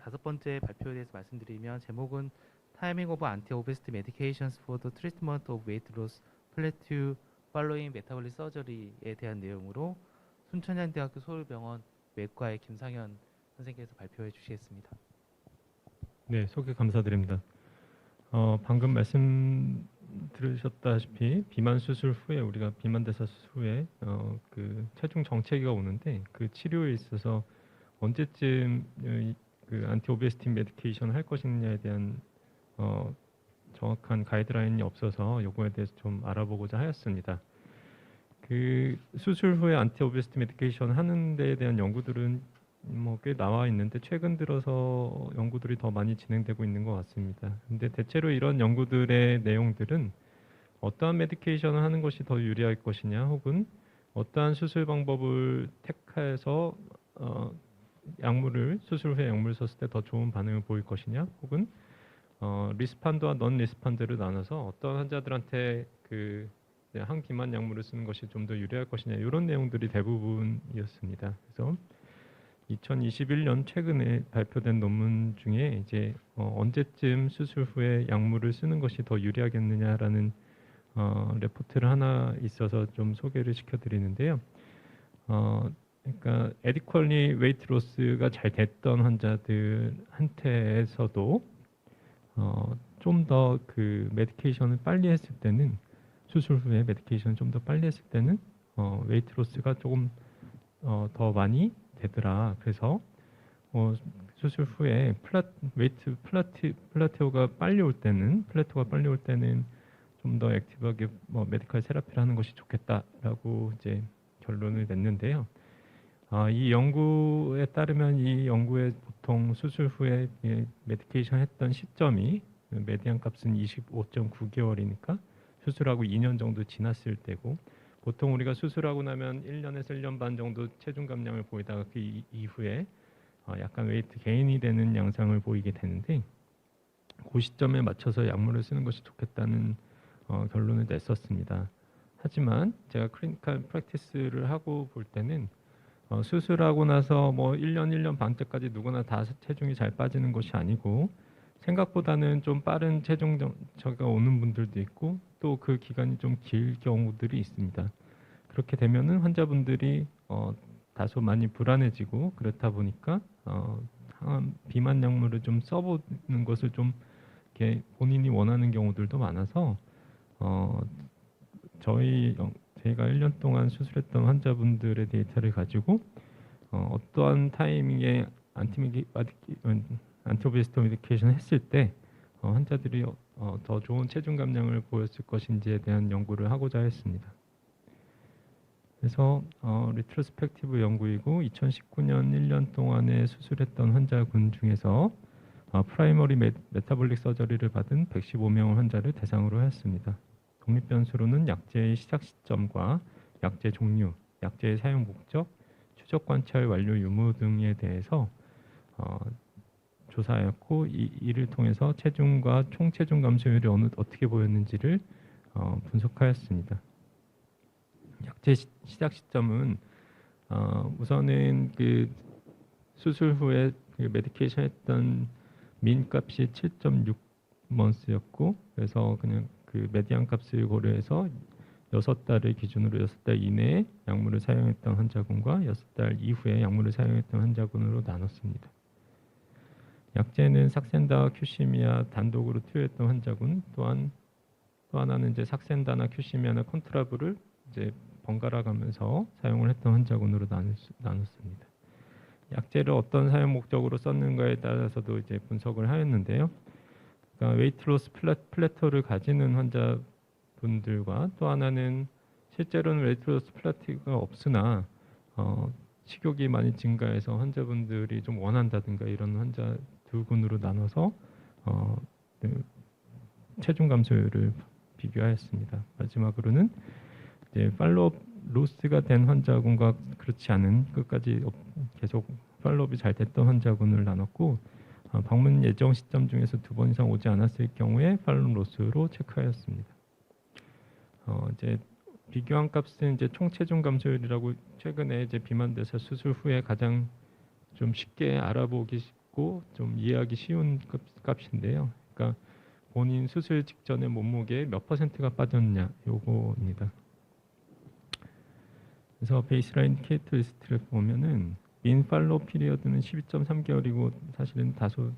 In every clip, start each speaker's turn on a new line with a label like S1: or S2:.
S1: 다섯 번째 발표에 대해서 말씀드리면 제목은 Timing of Anti-Obesity Medications for the Treatment of Weight Loss Plateau Following Metabolic Surgery에 대한 내용으로 순천향대학교 서울병원 외과의 김상현 선생님께서 발표해 주시겠습니다.
S2: 네, 소개 감사드립니다. 방금 말씀 들으셨다시피 비만 수술 후에 우리가 비만 대사 수술 후에 그 체중 정체기가 오는데 그 치료에 있어서 언제쯤 그 안티오베스틴 메디케이션 할 것이냐에 대한 정확한 가이드라인이 없어서 요거에 대해서 좀 알아보고자 하였습니다. 그 수술 후에 안티오베스틴 메디케이션 하는 데에 대한 연구들은 뭐 꽤 나와 있는데 최근 들어서 연구들이 더 많이 진행되고 있는 것 같습니다. 근데 대체로 이런 연구들의 내용들은 어떠한 메디케이션을 하는 것이 더 유리할 것이냐, 혹은 어떠한 수술 방법을 택해서 약물을 수술 후에 약물을 썼을 때 더 좋은 반응을 보일 것이냐, 혹은 리스판드와 넌 리스판드를 나눠서 어떤 환자들한테 그 항비만 약물을 쓰는 것이 좀 더 유리할 것이냐, 이런 내용들이 대부분이었습니다. 그래서 2021년 최근에 발표된 논문 중에 이제 언제쯤 수술 후에 약물을 쓰는 것이 더 유리하겠느냐라는 레포트를 하나 있어서 좀 소개를 시켜드리는데요. 그러니까 에디퀄리 웨이트 로스가 잘 됐던 환자들한테서도 좀 더 그 메디케이션을 빨리 했을 때는, 수술 후에 메디케이션을 좀 더 빨리 했을 때는 웨이트 로스가 조금 더 많이 되더라. 그래서 수술 후에 플라테오가 빨리 올 때는 좀 더 액티브하게 메디컬 세라피를 하는 것이 좋겠다라고 이제 결론을 냈는데요. 이 연구에 따르면 이 연구에 보통 수술 후에 메디케이션 했던 시점이 메디안 값은 25.9개월이니까 수술하고 2년 정도 지났을 때고, 보통 우리가 수술하고 나면 1년에서 1년 반 정도 체중 감량을 보이다가 그 이후에 약간 웨이트 게인이 되는 양상을 보이게 되는데, 그 시점에 맞춰서 약물을 쓰는 것이 좋겠다는 결론을 냈었습니다. 하지만 제가 클리니컬 프랙티스를 하고 볼 때는 수술하고 나서 뭐 1년, 1년 반 때까지 누구나 다 체중이 잘 빠지는 것이 아니고, 생각보다는 좀 빠른 체중 정체가 오는 분들도 있고, 또 그 기간이 좀 길 경우들이 있습니다. 그렇게 되면은 환자분들이 다소 많이 불안해지고, 그렇다 보니까 비만 약물을 좀 써보는 것을 좀 이렇게 본인이 원하는 경우들도 많아서 저희가 1년 동안 수술했던 환자분들의 데이터를 가지고 어떠한 타이밍에 안티오베스티 메디케이션 했을 때 환자들이 더 좋은 체중 감량을 보였을 것인지에 대한 연구를 하고자 했습니다. 그래서 리트로스펙티브 연구이고 2019년 1년 동안에 수술했던 환자군 중에서 프라이머리 메타볼릭 서저리를 받은 115명 환자를 대상으로 했습니다. 독립 변수로는 약제의 시작 시점과 약제 종류, 약제의 사용 목적, 추적 관찰 완료 유무 등에 대해서 조사하였고, 이를 통해서 체중과 총 체중 감소율이 어떻게 보였는지를 분석하였습니다. 약제 시작 시점은 우선은 그 수술 후에 그 메디케이션 했던 민 값이 7.6먼스였고, 그래서 그냥 그 메디안 값을 고려해서 6달을 기준으로 6달 이내에 약물을 사용했던 환자군과 6달 이후에 약물을 사용했던 환자군으로 나눴습니다. 약제는 삭센다와 큐시미아 단독으로 투여했던 환자군, 또 하나는 이제 삭센다나 큐시미아나 콘트라브를 이제 번갈아 가면서 사용을 했던 환자군으로 나눴습니다. 약제를 어떤 사용 목적으로 썼는가에 따라서도 이제 분석을 하였는데요. 그러니까 웨이트 로스 플래터를 가지는 환자분들과, 또 하나는 실제로는 웨이트 로스 플래터가 없으나 식욕이 많이 증가해서 환자분들이 좀 원한다든가 이런 환자 두 군으로 나눠서 체중 감소율을 비교하였습니다. 마지막으로는 이제 팔로업 로스가 된 환자군과 그렇지 않은 끝까지 계속 팔로업이 잘 됐던 환자군을 나눴고, 방문 예정 시점 중에서 2번 이상 오지 않았을 경우에 팔로업 로스로 체크하였습니다. 이제 비교한 값은 이제 총 체중 감소율이라고 최근에 이제 비만 대사 수술 후에 가장 좀 쉽게 알아보기 쉽고 쉽고 좀 이해하기 쉬운 값인데요. 그러니까 본인 수술 직전에 몸무게 몇 %가 빠졌냐 요거입니다. 그래서 베이스라인 캐릭터리스트를 보면은 민 팔로우 피리어드는 12.3개월이고 사실은 다소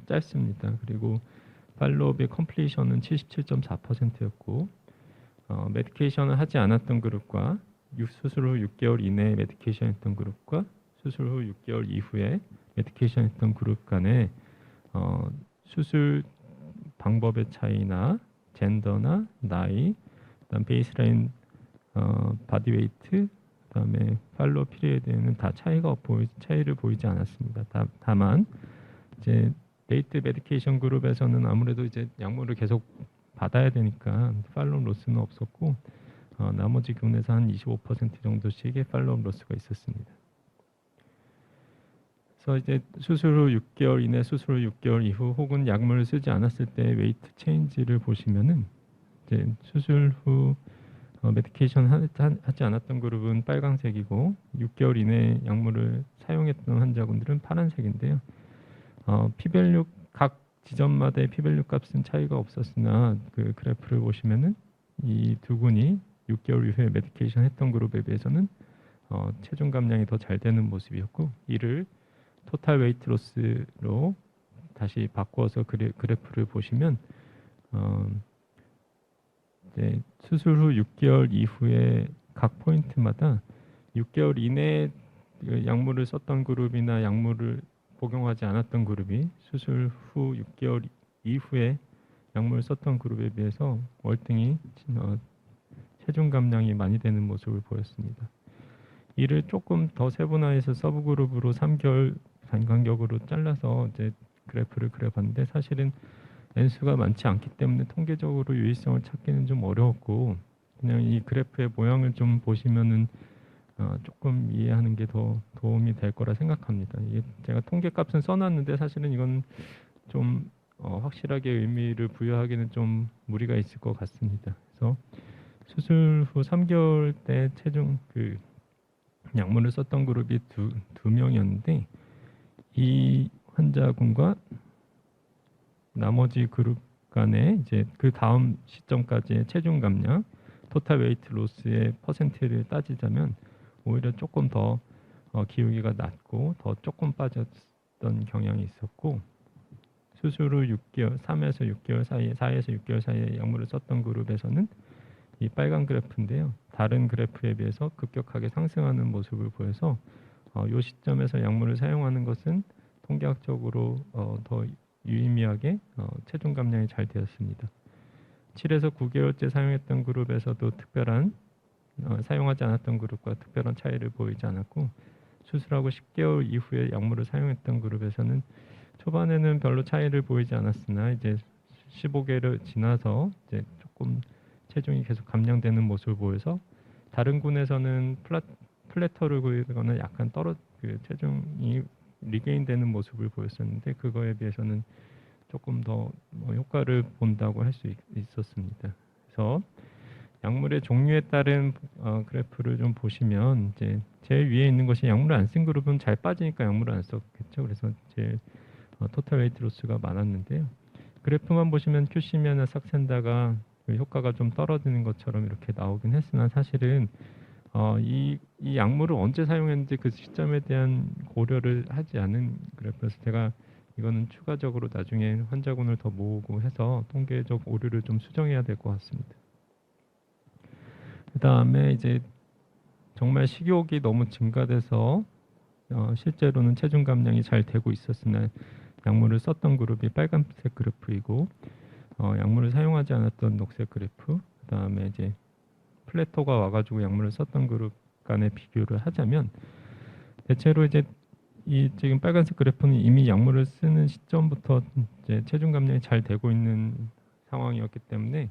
S2: 짧습니다. 그리고 팔로우의 컴플리션은 77.4%였고 메디케이션을 하지 않았던 그룹과 수술 후 6개월 이내에 메디케이션 했던 그룹과 수술 후 6개월 이후에 메디케이션 했던 그룹 간의 수술 방법의 차이나 젠더나 나이, 그다음 베이스라인 바디 웨이트, 그다음에 팔로우 피리어드에는 다 차이를 보이지 않았습니다. 다만 이제 레이트 메디케이션 그룹에서는 아무래도 이제 약물을 계속 받아야 되니까 팔로우 로스는 없었고 나머지 군에서 한 25% 정도씩의 팔로우 로스가 있었습니다. 그래서 이제 수술 후 6개월 이내, 수술 후 6개월 이후 혹은 약물을 쓰지 않았을 때 웨이트 체인지를 보시면은 이제 수술 후 메디케이션 하지 않았던 그룹은 빨강색이고 6개월 이내 약물을 사용했던 환자분들은 파란색인데요. 피밸류 각 지점마다의 피밸류 값은 차이가 없었으나 그 그래프를 보시면은 이 두 군이 6개월 이후에 메디케이션 했던 그룹에 비해서는 체중 감량이 더 잘 되는 모습이었고 이를 토탈 웨이트 로스로 다시 바꾸어서 그래프를 보시면 이제 수술 후 6개월 이후에 각 포인트마다 6개월 이내에 그 약물을 썼던 그룹이나 약물을 복용하지 않았던 그룹이 수술 후 6개월 이후에 약물을 썼던 그룹에 비해서 월등히 체중 감량이 많이 되는 모습을 보였습니다. 이를 조금 더 세분화해서 서브 그룹으로 3개월 단간격으로 잘라서 이제 그래프를 그려봤는데 사실은 N수가 많지 않기 때문에 통계적으로 유의성을 찾기는 좀 어려웠고 그냥 이 그래프의 모양을 좀 보시면은 조금 이해하는 게 더 도움이 될 거라 생각합니다. 이게 제가 통계값은 써놨는데 사실은 이건 좀 확실하게 의미를 부여하기는 좀 무리가 있을 것 같습니다. 그래서 수술 후 3개월 때 체중 그 약물을 썼던 그룹이 두 명이었는데 이 환자군과 나머지 그룹 간에 이제 그 다음 시점까지의 체중 감량, 토탈 웨이트 로스의 퍼센트를 따지자면 오히려 조금 더 기울기가 낮고 더 조금 빠졌던 경향이 있었고 수술 후 6개월, 3에서 6개월 사이에 4에서 6개월 사이에 약물을 썼던 그룹에서는 이 빨간 그래프인데요. 다른 그래프에 비해서 급격하게 상승하는 모습을 보여서 이 시점에서 약물을 사용하는 것은 통계학적으로 더 유의미하게 체중 감량이 잘 되었습니다. 7에서 9개월째 사용했던 그룹에서도 특별한 사용하지 않았던 그룹과 특별한 차이를 보이지 않았고 수술하고 10개월 이후에 약물을 사용했던 그룹에서는 초반에는 별로 차이를 보이지 않았으나 이제 15개를 지나서 이제 조금 체중이 계속 감량되는 모습을 보여서 다른 군에서는 플래터를 보이거나 약간 그 체중이 리게인되는 모습을 보였었는데 그거에 비해서는 조금 더 효과를 본다고 할 수 있었습니다. 그래서 약물의 종류에 따른 그래프를 좀 보시면 이제 제일 위에 있는 것이 약물을 안 쓴 그룹은 잘 빠지니까 약물을 안 썼겠죠. 그래서 제일 토탈 웨이트 로스가 많았는데요. 그래프만 보시면 큐시미아나 삭센다가 그 효과가 좀 떨어지는 것처럼 이렇게 나오긴 했으나 사실은 이 약물을 언제 사용했는지 그 시점에 대한 고려를 하지 않은 그래프여서 제가 이거는 추가적으로 나중에 환자군을 더 모으고 해서 통계적 오류를 좀 수정해야 될 것 같습니다. 그 다음에 이제 정말 식욕이 너무 증가돼서 실제로는 체중 감량이 잘 되고 있었으나 약물을 썼던 그룹이 빨간색 그래프이고 약물을 사용하지 않았던 녹색 그래프, 그 다음에 이제 플래터가 와가지고 약물을 썼던 그룹 간의 비교를 하자면 대체로 이제 이 지금 빨간색 그래프는 이미 약물을 쓰는 시점부터 이제 체중 감량이 잘 되고 있는 상황이었기 때문에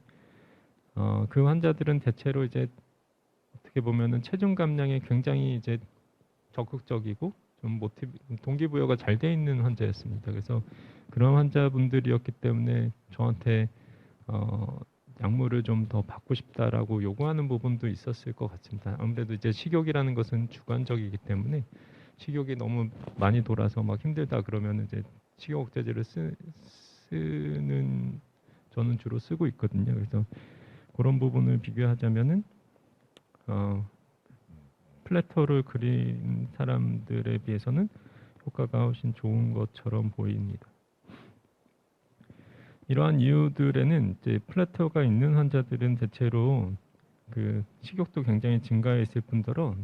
S2: 그 환자들은 대체로 이제 어떻게 보면은 체중 감량에 굉장히 이제 적극적이고 좀 동기부여가 잘 돼 있는 환자였습니다. 그래서 그런 환자분들이었기 때문에 저한테 약물을 좀 더 받고 싶다라고 요구하는 부분도 있었을 것 같습니다. 아무래도 이제 식욕이라는 것은 주관적이기 때문에 식욕이 너무 많이 돌아서 막 힘들다 그러면 이제 식욕 억제제를 쓰는 저는 주로 쓰고 있거든요. 그래서 그런 부분을 비교하자면은 플래터를 그린 사람들에 비해서는 효과가 훨씬 좋은 것처럼 보입니다. 이러한 이유들에는 이제 플래터가 있는 환자들은 대체로 그 식욕도 굉장히 증가했을 뿐더러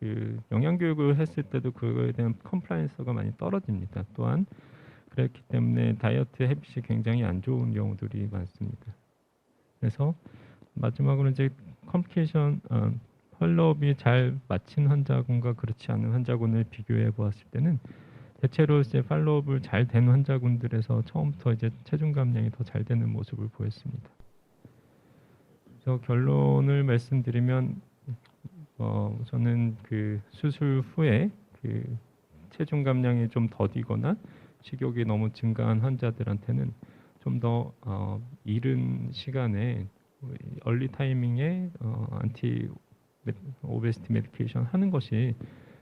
S2: 그 영양 교육을 했을 때도 그거에 대한 컴플라이언스가 많이 떨어집니다. 또한 그렇기 때문에 다이어트 헤빗이 굉장히 안 좋은 경우들이 많습니다. 그래서 마지막으로 이제 컴플리케이션 펄러업이 잘 마친 환자군과 그렇지 않은 환자군을 비교해 보았을 때는 대체로 이제 팔로업을 잘 된 환자군들에서 처음부터 이제 체중 감량이 더 잘 되는 모습을 보였습니다. 그래서 결론을 말씀드리면 저는 그 수술 후에 그 체중 감량이 좀 더디거나 식욕이 너무 증가한 환자들한테는 좀 더 이른 시간에 얼리 타이밍에 안티 오베시티 메디케이션 하는 것이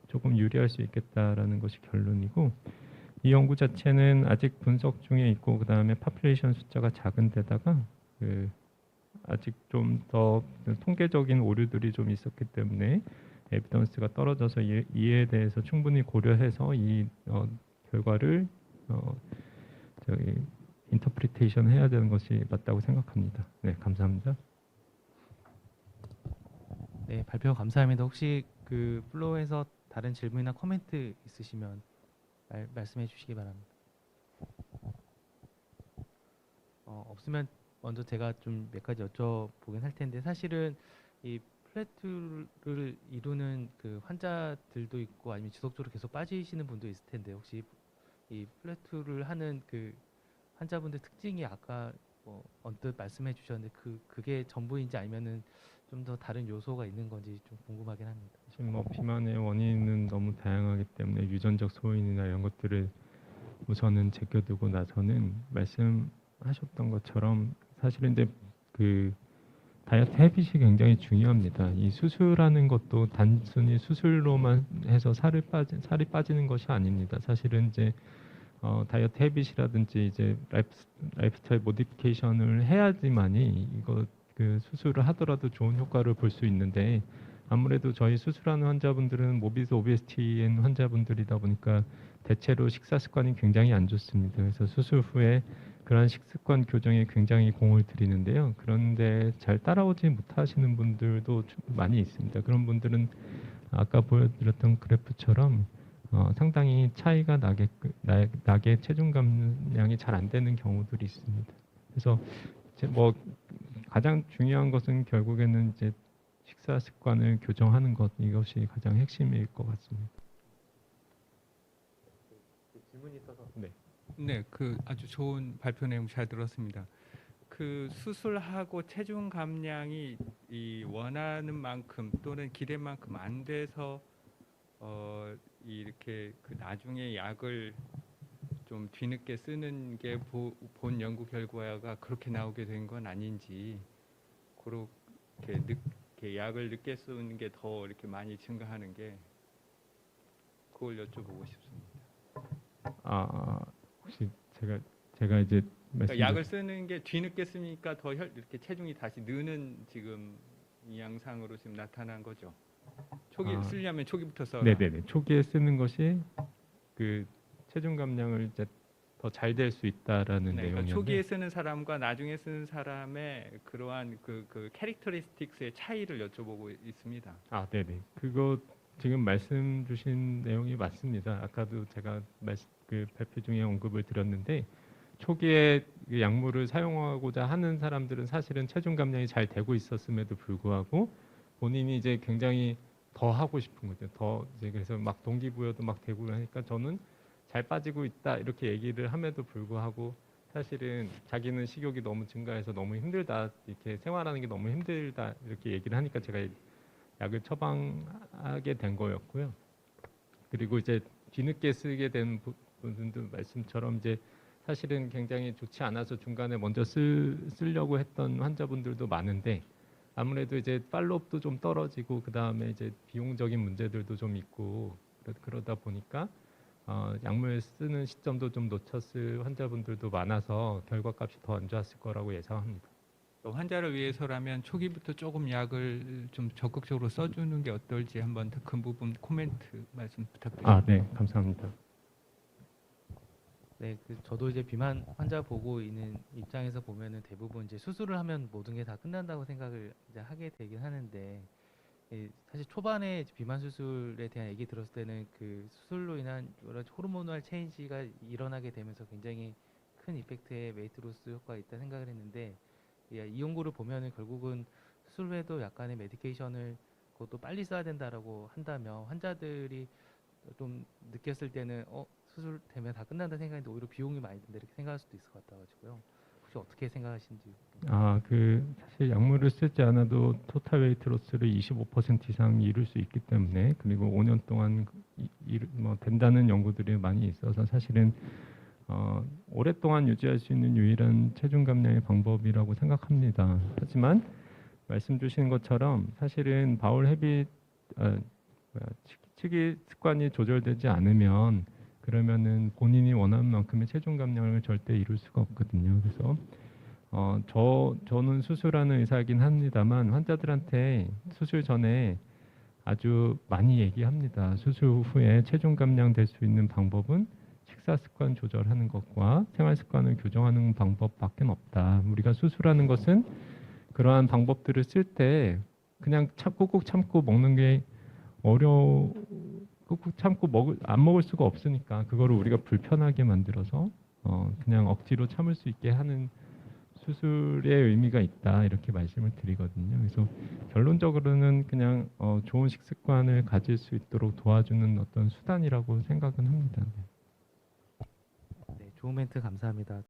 S2: 조금 유리할 수 있겠다라는 것이 결론이고, 이 연구 자체는 아직 분석 중에 있고 그다음에 파퓰레이션 숫자가 작은 데다가 그 아직 좀 더 통계적인 오류들이 좀 있었기 때문에 에비던스가 떨어져서 이에 대해서 충분히 고려해서 이 결과를 저기 인터프리테이션 해야 되는 것이 맞다고 생각합니다. 네, 감사합니다.
S1: 네, 발표 감사합니다. 혹시 그 플로우에서 다른 질문이나 코멘트 있으시면 말씀해 주시기 바랍니다. 없으면 먼저 제가 좀 몇 가지 여쭤보긴 할 텐데, 사실은 이 플래투를 이루는 그 환자들도 있고 아니면 지속적으로 계속 빠지시는 분도 있을 텐데, 혹시 이 플래투를 하는 그 환자분들 특징이 아까 언뜻 말씀해 주셨는데 그게 전부인지 아니면은 좀 더 다른 요소가 있는 건지 좀 궁금하긴 합니다.
S2: 지금 뭐 비만의 원인은 너무 다양하기 때문에 유전적 소인이나 이런 것들을 우선은 제껴두고 나서는 말씀하셨던 것처럼 사실은 이제 그 다이어트 헤빗이 굉장히 중요합니다. 이 수술하는 것도 단순히 수술로만 해서 살이 빠지는 것이 아닙니다. 사실은 이제 다이어트 헤빗이라든지 이제 라이프스타일 모디피케이션을 해야지만이 이거 그 수술을 하더라도 좋은 효과를 볼 수 있는데, 아무래도 저희 수술하는 환자분들은 모비스 오베시티인 환자분들이다 보니까 대체로 식사 습관이 굉장히 안 좋습니다. 그래서 수술 후에 그러한 식습관 교정에 굉장히 공을 들이는데요. 그런데 잘 따라오지 못하시는 분들도 많이 있습니다. 그런 분들은 아까 보여드렸던 그래프처럼 상당히 차이가 나게 체중 감량이 잘 안 되는 경우들이 있습니다. 그래서 뭐 가장 중요한 것은 결국에는 이제 식사 습관을 교정하는 것, 이것이 가장 핵심일 것 같습니다.
S1: 질문이 있어서.
S2: 네.
S3: 네, 그 아주 좋은 발표 내용 잘 들었습니다. 그 수술하고 체중 감량이 이 원하는 만큼 또는 기대 만큼 안 돼서 이렇게 그 나중에 약을 좀 뒤늦게 쓰는 게 본 연구 결과가 그렇게 나오게 된 건 아닌지, 그렇게 이렇게 약을 늦게 쓰는 게 더 이렇게 많이 증가하는 게, 그걸 여쭤보고 싶습니다.
S2: 혹시 제가 이제
S3: 그러니까 약을 쓰는 게 뒤늦게 쓰니까 더 이렇게 체중이 다시 느는 지금 이 양상으로 지금 나타난 거죠. 쓰려면 초기부터 써라.
S2: 네네네. 초기에 쓰는 것이 그 체중 감량을 이제 더 잘 될 수 있다라는
S3: 네,
S2: 내용인데,
S3: 그러니까 초기에 쓰는 사람과 나중에 쓰는 사람의 그러한 그 캐릭터리스틱스의 차이를 여쭤보고 있습니다.
S2: 네네. 그거 지금 말씀 주신 내용이 맞습니다. 아까도 제가 그 발표 중에 언급을 드렸는데, 초기에 그 약물을 사용하고자 하는 사람들은 사실은 체중 감량이 잘 되고 있었음에도 불구하고 본인이 이제 굉장히 더 하고 싶은 거죠. 더 이제 그래서 막 동기부여도 막 되고 하니까 저는 잘 빠지고 있다 이렇게 얘기를 함에도 불구하고 사실은 자기는 식욕이 너무 증가해서 너무 힘들다, 이렇게 생활하는 게 너무 힘들다 이렇게 얘기를 하니까 제가 약을 처방하게 된 거였고요. 그리고 이제 뒤늦게 쓰게 된 분들 말씀처럼 이제 사실은 굉장히 좋지 않아서 중간에 먼저 쓰려고 했던 환자분들도 많은데, 아무래도 이제 팔로업도 좀 떨어지고 그 다음에 이제 비용적인 문제들도 좀 있고 그러다 보니까 약물 쓰는 시점도 좀 놓쳤을 환자분들도 많아서 결과값이 더 안 좋았을 거라고 예상합니다.
S3: 환자를 위해서라면 초기부터 조금 약을 좀 적극적으로 써주는 게 어떨지 한번 더 큰 부분 코멘트 말씀 부탁드립니다.
S2: 네, 감사합니다.
S1: 네, 저도 이제 비만 환자 보고 있는 입장에서 보면은 대부분 이제 수술을 하면 모든 게 다 끝난다고 생각을 이제 하게 되긴 하는데, 사실 초반에 이제 비만 수술에 대한 얘기 들었을 때는 그 수술로 인한 여러 호르모널 체인지가 일어나게 되면서 굉장히 큰 이펙트의 웨이트 로스 효과가 있다 생각을 했는데, 이 연구를 보면은 결국은 수술 후에도 약간의 메디케이션을 그것도 빨리 써야 된다라고 한다면 환자들이 좀 느꼈을 때는 수술 되면 다 끝난다 생각했는데 오히려 비용이 많이 든다 이렇게 생각할 수도 있을 것 같아가지고요. 혹시 어떻게 생각하시는지.
S2: 사실 약물을 쓰지 않아도 토탈 웨이트 로스를 25% 이상 이룰 수 있기 때문에, 그리고 5년 동안 된다는 연구들이 많이 있어서 사실은 오랫동안 유지할 수 있는 유일한 체중 감량의 방법이라고 생각합니다. 하지만 말씀 주신 것처럼 사실은 바울 헤빗 식이 습관이 조절되지 않으면 그러면은 본인이 원하는 만큼의 체중 감량을 절대 이룰 수가 없거든요. 그래서 저는 수술하는 의사이긴 합니다만 환자들한테 수술 전에 아주 많이 얘기합니다. 수술 후에 체중 감량될 수 있는 방법은 식사 습관 조절하는 것과 생활 습관을 교정하는 방법밖에 없다. 우리가 수술하는 것은 그러한 방법들을 쓸 때 그냥 꾹꾹 참고 먹는 게 꾹꾹 참고 안 먹을 수가 없으니까 그거를 우리가 불편하게 만들어서 그냥 억지로 참을 수 있게 하는 수술의 의미가 있다 이렇게 말씀을 드리거든요. 그래서 결론적으로는 그냥 좋은 식습관을 가질 수 있도록 도와주는 어떤 수단이라고 생각은 합니다.
S1: 네, 좋은 멘트 감사합니다.